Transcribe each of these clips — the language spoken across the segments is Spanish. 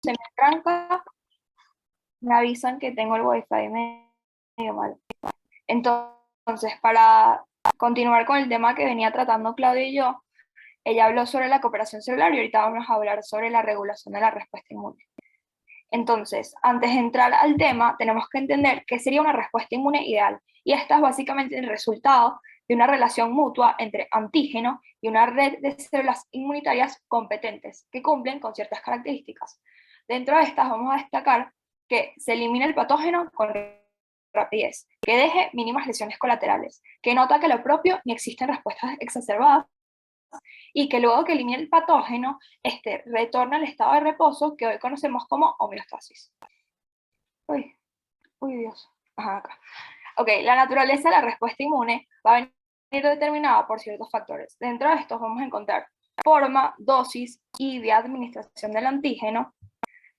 se me tranca, me avisan que tengo el wifi medio mal. Entonces, para continuar con el tema que venía tratando Claudia y yo, ella habló sobre la cooperación celular y ahorita vamos a hablar sobre la regulación de la respuesta inmune. Entonces, antes de entrar al tema, tenemos que entender qué sería una respuesta inmune ideal. Y esta es básicamente el resultado de una relación mutua entre antígeno y una red de células inmunitarias competentes que cumplen con ciertas características. Dentro de estas vamos a destacar que se elimina el patógeno con rapidez, que deje mínimas lesiones colaterales, que no ataque lo propio ni existen respuestas exacerbadas, y que luego que elimine el patógeno, retorna al estado de reposo que hoy conocemos como homeostasis. Uy, Dios. Ajá, acá. Ok, la naturaleza de la respuesta inmune va a venir determinada por ciertos factores. Dentro de estos vamos a encontrar forma, dosis y vía de administración del antígeno,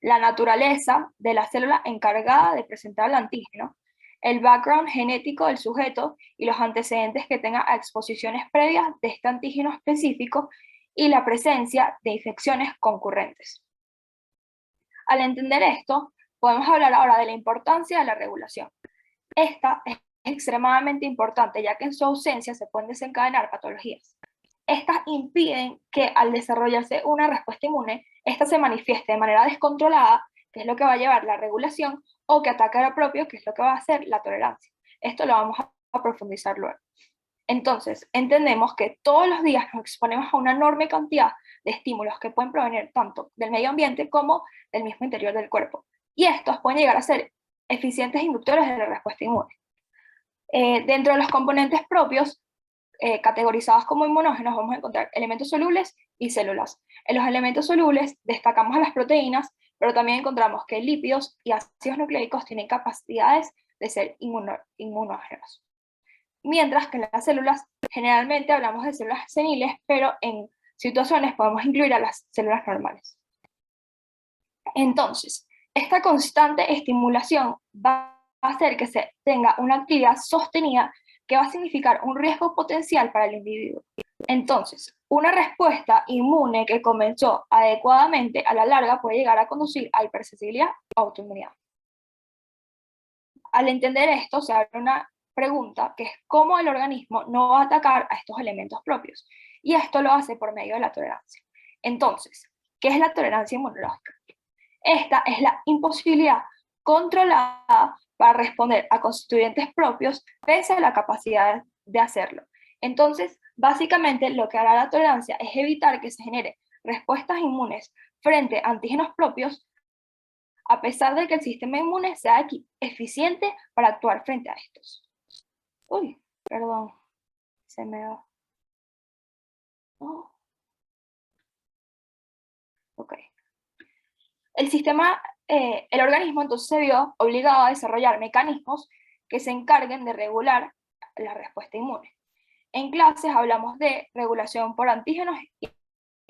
la naturaleza de la célula encargada de presentar el antígeno, el background genético del sujeto y los antecedentes que tenga a exposiciones previas de este antígeno específico y la presencia de infecciones concurrentes. Al entender esto, podemos hablar ahora de la importancia de la regulación. Esta es extremadamente importante, ya que en su ausencia se pueden desencadenar patologías. Estas impiden que al desarrollarse una respuesta inmune, esta se manifieste de manera descontrolada, que es lo que va a llevar la regulación, o que ataque a lo propio, que es lo que va a hacer la tolerancia. Esto lo vamos a profundizar luego. Entonces, entendemos que todos los días nos exponemos a una enorme cantidad de estímulos que pueden provenir tanto del medio ambiente como del mismo interior del cuerpo. Y estos pueden llegar a ser eficientes inductores de la respuesta inmune. Dentro de los componentes propios, categorizados como inmunógenos, vamos a encontrar elementos solubles y células. En los elementos solubles destacamos a las proteínas, pero también encontramos que lípidos y ácidos nucleicos tienen capacidades de ser inmunógenos. Mientras que en las células generalmente hablamos de células seniles, pero en situaciones podemos incluir a las células normales. Entonces, esta constante estimulación va a hacer que se tenga una actividad sostenida que va a significar un riesgo potencial para el individuo. Entonces, una respuesta inmune que comenzó adecuadamente a la larga puede llegar a conducir a hipersensibilidad o autoinmunidad. Al entender esto, se abre una pregunta que es cómo el organismo no va a atacar a estos elementos propios. Y esto lo hace por medio de la tolerancia. Entonces, ¿qué es la tolerancia inmunológica? Esta es la imposibilidad controlada para responder a constituyentes propios pese a la capacidad de hacerlo. Entonces, básicamente lo que hará la tolerancia es evitar que se generen respuestas inmunes frente a antígenos propios, a pesar de que el sistema inmune sea eficiente para actuar frente a estos. Uy, perdón, se me va. Oh. Ok. El organismo entonces se vio obligado a desarrollar mecanismos que se encarguen de regular la respuesta inmune. En clases hablamos de regulación por antígenos y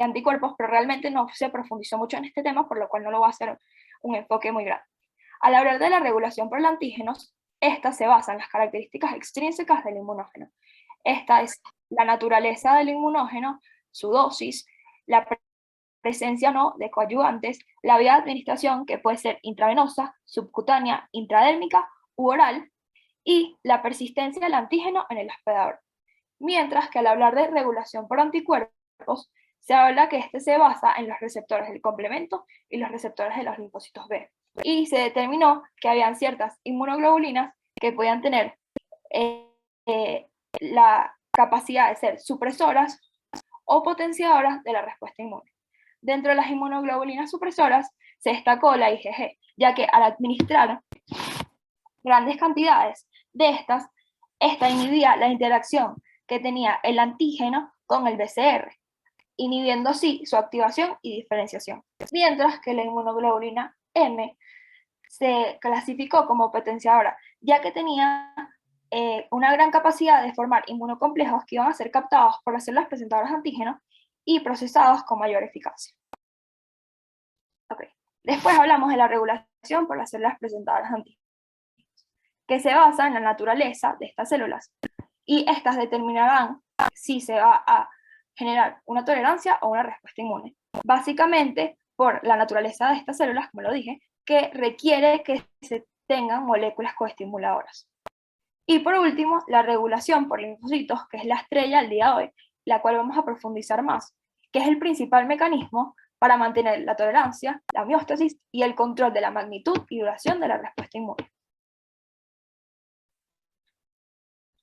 anticuerpos, pero realmente no se profundizó mucho en este tema, por lo cual no lo voy a hacer un enfoque muy grande. Al hablar de la regulación por antígenos, esta se basa en las características extrínsecas del inmunógeno. Esta es la naturaleza del inmunógeno, su dosis, la presencia o no de coadyuvantes, la vía de administración, que puede ser intravenosa, subcutánea, intradérmica u oral, y la persistencia del antígeno en el hospedador. Mientras que al hablar de regulación por anticuerpos, se habla que este se basa en los receptores del complemento y los receptores de los linfocitos B. Y se determinó que habían ciertas inmunoglobulinas que podían tener la capacidad de ser supresoras o potenciadoras de la respuesta inmune. Dentro de las inmunoglobulinas supresoras se destacó la IgG, ya que al administrar grandes cantidades de esta inhibía la interacción que tenía el antígeno con el BCR, inhibiendo así su activación y diferenciación. Mientras que la inmunoglobulina M se clasificó como potenciadora, ya que tenía una gran capacidad de formar inmunocomplejos que iban a ser captados por las células presentadoras de antígenos y procesados con mayor eficacia. Okay. Después hablamos de la regulación por las células presentadoras de antígenos, que se basa en la naturaleza de estas células, y estas determinarán si se va a generar una tolerancia o una respuesta inmune. Básicamente, por la naturaleza de estas células, como lo dije, que requiere que se tengan moléculas coestimuladoras. Y por último, la regulación por linfocitos, que es la estrella al día de hoy, la cual vamos a profundizar más, que es el principal mecanismo para mantener la tolerancia, la homeostasis y el control de la magnitud y duración de la respuesta inmune.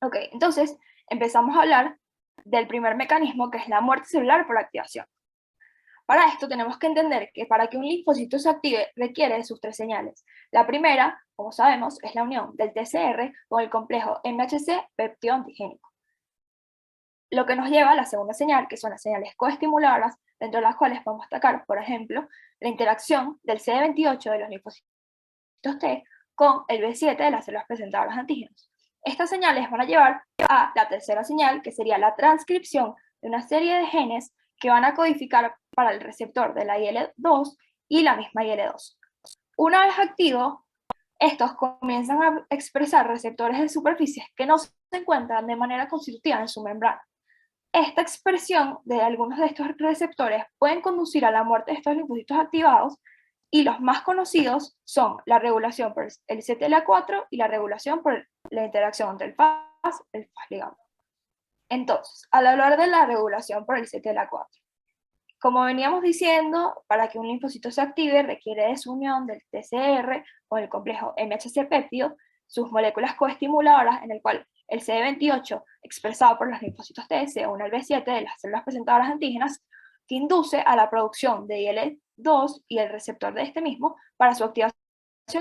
Ok, entonces empezamos a hablar del primer mecanismo, que es la muerte celular por activación. Para esto tenemos que entender que para que un linfocito se active requiere de sus tres señales. La primera, como sabemos, es la unión del TCR con el complejo MHC péptido antigénico. Lo que nos lleva a la segunda señal, que son las señales coestimuladoras, dentro de las cuales podemos destacar, por ejemplo, la interacción del CD28 de los linfocitos T con el B7 de las células presentadoras de antígenos. Estas señales van a llevar a la tercera señal, que sería la transcripción de una serie de genes que van a codificar para el receptor de la IL-2 y la misma IL-2. Una vez activo, estos comienzan a expresar receptores de superficies que no se encuentran de manera constitutiva en su membrana. Esta expresión de algunos de estos receptores pueden conducir a la muerte de estos linfocitos activados, y los más conocidos son la regulación por el CTLA4 y la regulación por la interacción entre el FAS y el FAS ligando. Entonces, al hablar de la regulación por el CTLA4, como veníamos diciendo, para que un linfocito se active requiere de su unión del TCR con el complejo MHC péptido, sus moléculas coestimuladoras, en el cual el CD28 expresado por los linfocitos T se une al B7 de las células presentadoras antígenas, que induce a la producción de IL-2 y el receptor de este mismo para su activación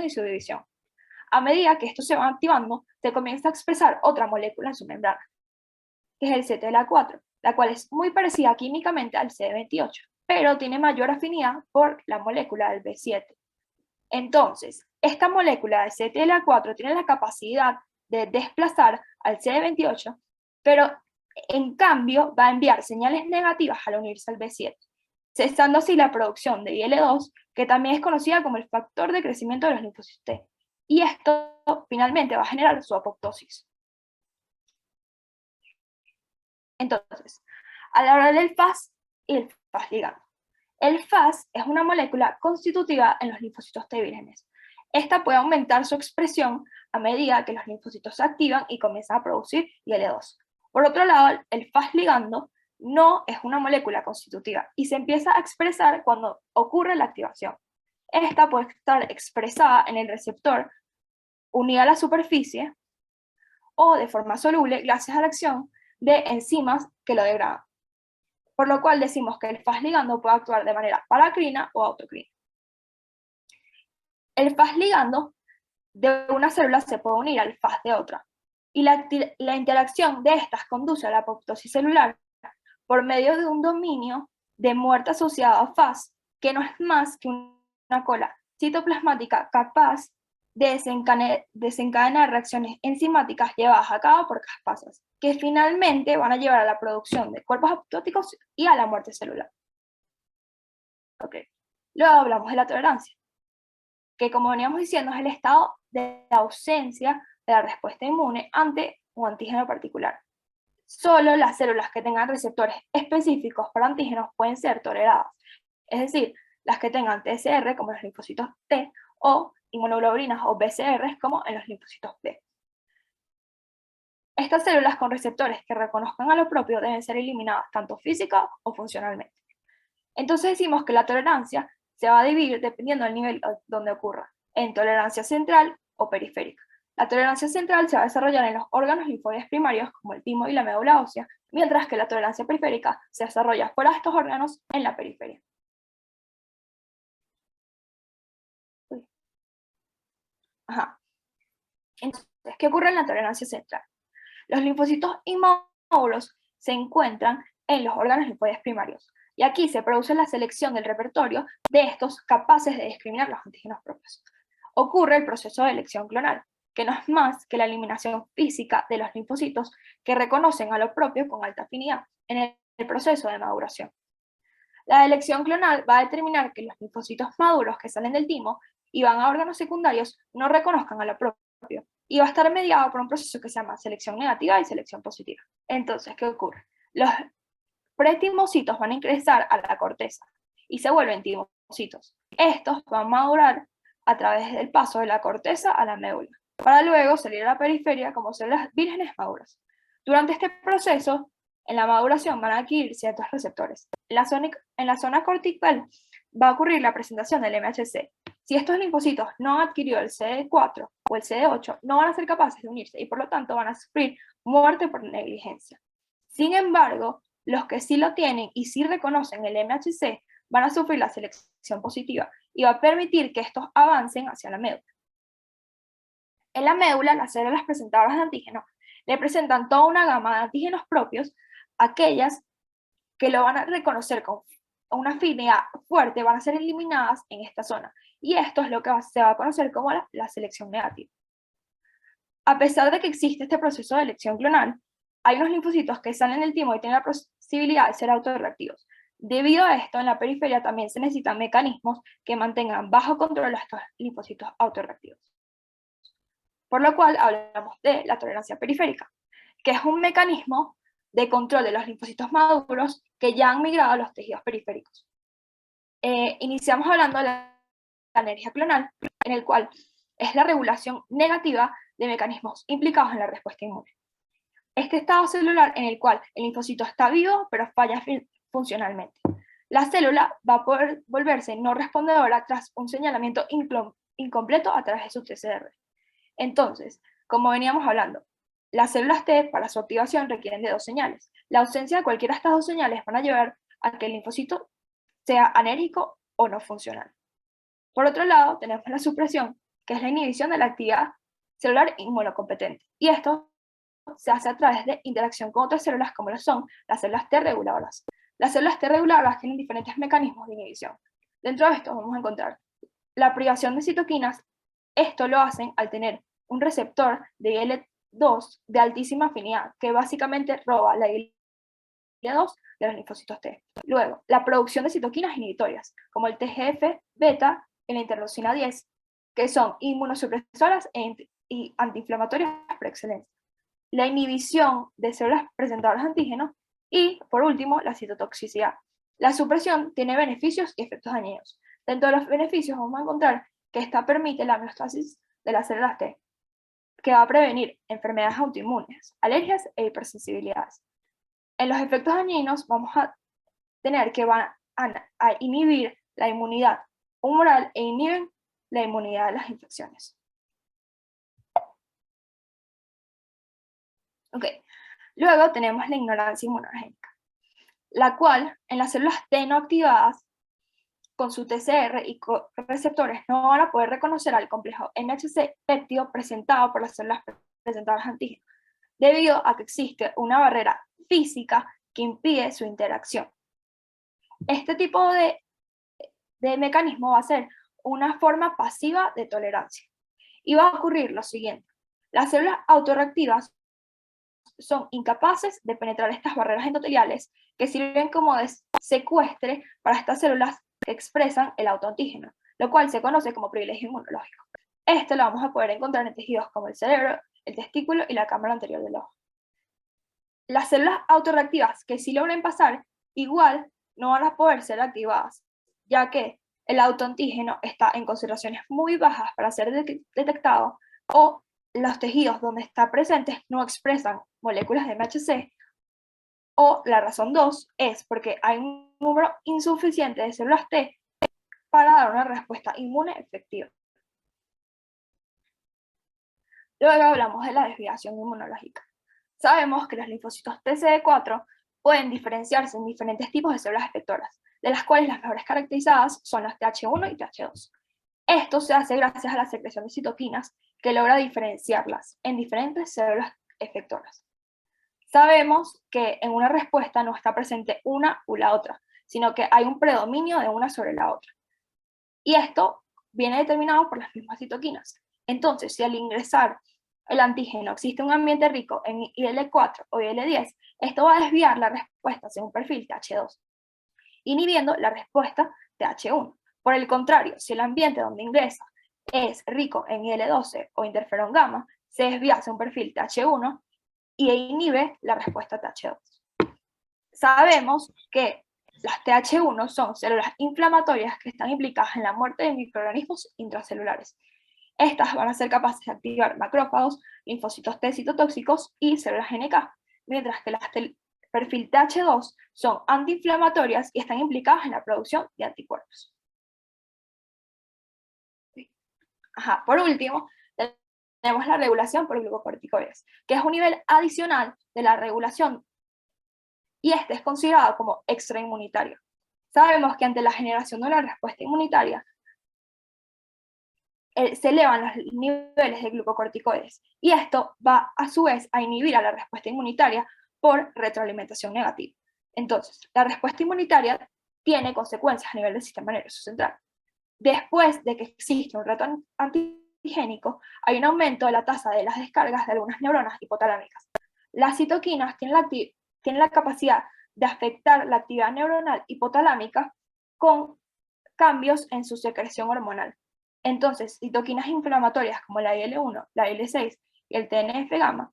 y su división. A medida que esto se va activando, se comienza a expresar otra molécula en su membrana, que es el CTLA4, la cual es muy parecida químicamente al CD28, pero tiene mayor afinidad por la molécula del B7. Entonces, esta molécula de CTLA4 tiene la capacidad de desplazar al CD28, pero en cambio va a enviar señales negativas al unirse al B7, cesando así la producción de IL-2, que también es conocida como el factor de crecimiento de los linfocitos T, y esto finalmente va a generar su apoptosis. Entonces, al hablar del FAS y el FAS ligando. El FAS es una molécula constitutiva en los linfocitos T vírgenes. Esta puede aumentar su expresión a medida que los linfocitos se activan y comienzan a producir IL-2. Por otro lado, el FAS ligando no es una molécula constitutiva y se empieza a expresar cuando ocurre la activación. Esta puede estar expresada en el receptor unida a la superficie o de forma soluble gracias a la acción de enzimas que lo degradan. Por lo cual decimos que el FAS ligando puede actuar de manera paracrina o autocrina. El FAS ligando de una célula se puede unir al FAS de otra, y la interacción de estas conduce a la apoptosis celular por medio de un dominio de muerte asociado a FAS, que no es más que una cola citoplasmática capaz de desencadenar reacciones enzimáticas llevadas a cabo por caspasas, que finalmente van a llevar a la producción de cuerpos apoptóticos y a la muerte celular. Okay. Luego hablamos de la tolerancia, que como veníamos diciendo es el estado de ausencia de la respuesta inmune ante un antígeno particular. Solo las células que tengan receptores específicos para antígenos pueden ser toleradas, es decir, las que tengan TCR como los linfocitos T o inmunoglobulinas o BCR como en los linfocitos B. Estas células con receptores que reconozcan a lo propio deben ser eliminadas tanto física o funcionalmente. Entonces decimos que la tolerancia se va a dividir dependiendo del nivel donde ocurra, en tolerancia central o periférica. La tolerancia central se va a desarrollar en los órganos linfoides primarios, como el timo y la médula ósea, mientras que la tolerancia periférica se desarrolla fuera de estos órganos en la periferia. Ajá. Entonces, ¿qué ocurre en la tolerancia central? Los linfocitos inmaduros se encuentran en los órganos linfoides primarios, y aquí se produce la selección del repertorio de estos capaces de discriminar los antígenos propios. Ocurre el proceso de elección clonal, que no es más que la eliminación física de los linfocitos que reconocen a lo propio con alta afinidad en el proceso de maduración. La elección clonal va a determinar que los linfocitos maduros que salen del timo y van a órganos secundarios no reconozcan a lo propio, y va a estar mediado por un proceso que se llama selección negativa y selección positiva. Entonces, ¿qué ocurre? Los pretimocitos van a ingresar a la corteza y se vuelven timocitos linfocitos. Estos van a madurar a través del paso de la corteza a la médula, para luego salir a la periferia como células vírgenes maduras. Durante este proceso, en la maduración van a adquirir ciertos receptores. En la zona cortical va a ocurrir la presentación del MHC. Si estos linfocitos no han adquirido el CD4 o el CD8, no van a ser capaces de unirse y por lo tanto van a sufrir muerte por negligencia. Sin embargo, los que sí lo tienen y sí reconocen el MHC van a sufrir la selección positiva y va a permitir que estos avancen hacia la médula. En la médula, las células presentadoras de antígenos le presentan toda una gama de antígenos propios. Aquellas que lo van a reconocer con una afinidad fuerte van a ser eliminadas en esta zona, y esto es lo que se va a conocer como la selección negativa. A pesar de que existe este proceso de elección clonal, hay unos linfocitos que salen del timo y tienen la posibilidad de ser autorreactivos. Debido a esto, en la periferia también se necesitan mecanismos que mantengan bajo control a estos linfocitos autorreactivos. Por lo cual hablamos de la tolerancia periférica, que es un mecanismo de control de los linfocitos maduros que ya han migrado a los tejidos periféricos. Iniciamos hablando de la energía clonal, en el cual es la regulación negativa de mecanismos implicados en la respuesta inmune. Este estado celular en el cual el linfocito está vivo pero falla funcionalmente. La célula va a poder volverse no respondedora tras un señalamiento incompleto a través de su TCR. Entonces, como veníamos hablando, las células T para su activación requieren de dos señales. La ausencia de cualquiera de estas dos señales van a llevar a que el linfocito sea anérico o no funcional. Por otro lado, tenemos la supresión, que es la inhibición de la actividad celular inmunocompetente. Y esto se hace a través de interacción con otras células, como lo son las células T reguladoras. Las células T reguladoras tienen diferentes mecanismos de inhibición. Dentro de esto vamos a encontrar la privación de citoquinas. Esto lo hacen al tener un receptor de IL-2 de altísima afinidad, que básicamente roba la IL-2 de los linfocitos T. Luego, la producción de citoquinas inhibitorias, como el TGF-beta y la interleucina 10, que son inmunosupresoras y antiinflamatorias por excelencia. La inhibición de células presentadoras de antígenos y, por último, la citotoxicidad. La supresión tiene beneficios y efectos dañinos. Dentro de los beneficios vamos a encontrar que esta permite la homeostasis de las células T, que va a prevenir enfermedades autoinmunes, alergias e hipersensibilidades. En los efectos dañinos vamos a tener que van a inhibir la inmunidad humoral e inhiben la inmunidad de las infecciones. Okay. Luego tenemos la ignorancia inmunogénica, la cual en las células T no activadas con su TCR y receptores no van a poder reconocer al complejo MHC péptido presentado por las células presentadoras de antígenos, debido a que existe una barrera física que impide su interacción. Este tipo de mecanismo va a ser una forma pasiva de tolerancia. Y va a ocurrir lo siguiente: las células autorreactivas son incapaces de penetrar estas barreras endoteliales que sirven como de secuestre para estas células que expresan el autoantígeno, lo cual se conoce como privilegio inmunológico. Esto lo vamos a poder encontrar en tejidos como el cerebro, el testículo y la cámara anterior del ojo. Las células autorreactivas que sí logren pasar, igual no van a poder ser activadas, ya que el autoantígeno está en concentraciones muy bajas para ser detectado, o los tejidos donde está presente no expresan moléculas de MHC, o la razón 2 es porque hay un número insuficiente de células T para dar una respuesta inmune efectiva. Luego hablamos de la desviación inmunológica. Sabemos que los linfocitos TCD4 pueden diferenciarse en diferentes tipos de células efectoras, de las cuales las mejores caracterizadas son las TH1 y TH2. Esto se hace gracias a la secreción de citoquinas, que logra diferenciarlas en diferentes células efectoras. Sabemos que en una respuesta no está presente una u la otra, sino que hay un predominio de una sobre la otra. Y esto viene determinado por las mismas citoquinas. Entonces, si al ingresar el antígeno existe un ambiente rico en IL-4 o IL-10, esto va a desviar la respuesta hacia un perfil TH2, inhibiendo la respuesta TH1. Por el contrario, si el ambiente donde ingresa es rico en IL-12 o interferón gamma, se desvía hacia un perfil TH1 y inhibe la respuesta TH2. Sabemos que Las TH1 son células inflamatorias que están implicadas en la muerte de microorganismos intracelulares. Estas van a ser capaces de activar macrófagos, linfocitos T citotóxicos y células NK, mientras que las del perfil TH2 son antiinflamatorias y están implicadas en la producción de anticuerpos. Por último, tenemos la regulación por glucocorticoides, que es un nivel adicional de la regulación y este es considerado como extrainmunitario. Sabemos que ante la generación de una respuesta inmunitaria, se elevan los niveles de glucocorticoides y esto va a su vez a inhibir a la respuesta inmunitaria por retroalimentación negativa. Entonces, la respuesta inmunitaria tiene consecuencias a nivel del sistema nervioso central. Después de que existe un reto antigénico, hay un aumento de la tasa de las descargas de algunas neuronas hipotalámicas. Las citoquinas tienen la capacidad de afectar la actividad neuronal hipotalámica con cambios en su secreción hormonal. Entonces, citoquinas inflamatorias como la IL-1, la IL-6 y el TNF-gamma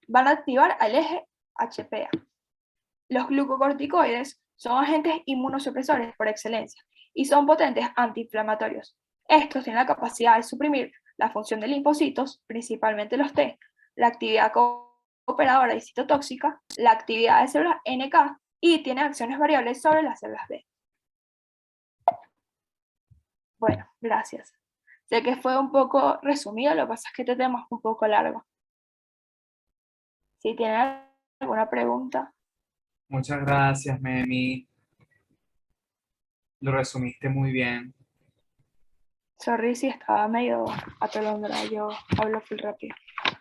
van a activar al eje HPA. Los glucocorticoides son agentes inmunosupresores por excelencia y son potentes antiinflamatorios. Estos tienen la capacidad de suprimir la función de linfocitos, principalmente los T, la actividad cooperadora y citotóxica, la actividad de células NK y tienen acciones variables sobre las células B. Bueno, gracias. Sé que fue un poco resumido, lo que pasa es que este tema es un poco largo. Si tienen alguna pregunta. Muchas gracias, Memi. Lo resumiste muy bien. Sorry si estaba medio atolondrada, yo hablo full rápido.